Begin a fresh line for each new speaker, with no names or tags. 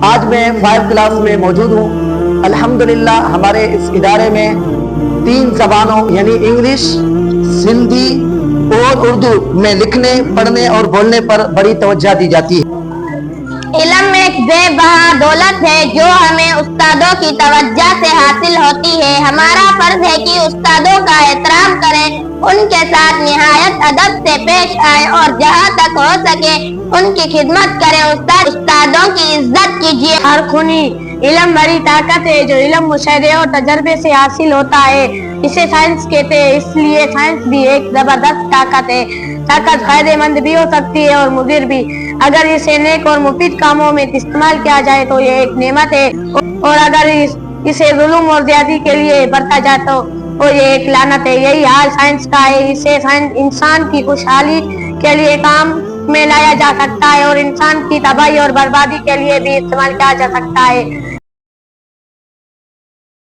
آج میں 5 کلاس میں موجود ہوں۔ الحمدللہ ہمارے اس ادارے میں 3 زبانوں یعنی انگلش، سندھی اور اردو میں لکھنے، پڑھنے اور بولنے پر بڑی توجہ دی جاتی ہے۔
علم ایک بے بہا دولت ہے جو ہمیں استادوں کی توجہ سے حاصل ہوتی ہے۔ ہمارا فرض ہے کہ استادوں کا احترام کریں، ان کے ساتھ نہایت ادب سے پیش آئیں اور جہاں تک ہو سکے ان کی خدمت کریں۔ استادوں کی عزت کیجیے۔
ہر خونی علم بڑی طاقت ہے جو علم مشاہدے اور تجربے سے حاصل ہوتا ہے، اسے سائنس کہتے ہیں۔ اس لیے سائنس بھی ایک زبردست طاقت ہے۔ طاقت فائدہ مند بھی ہو سکتی ہے اور مضر بھی۔ اگر اسے نیک اور مفید کاموں میں استعمال کیا جائے تو یہ ایک نعمت ہے، اور اگر اسے ظلم اور زیادتی کے لیے برتا جائے تو یہ ایک لعنت ہے۔ یہی حال سائنس کا ہے۔ اسے انسان کی خوشحالی کے لیے کام میں لایا جا سکتا ہے اور انسان کی تباہی اور بربادی کے لیے بھی استعمال کیا جا سکتا ہے۔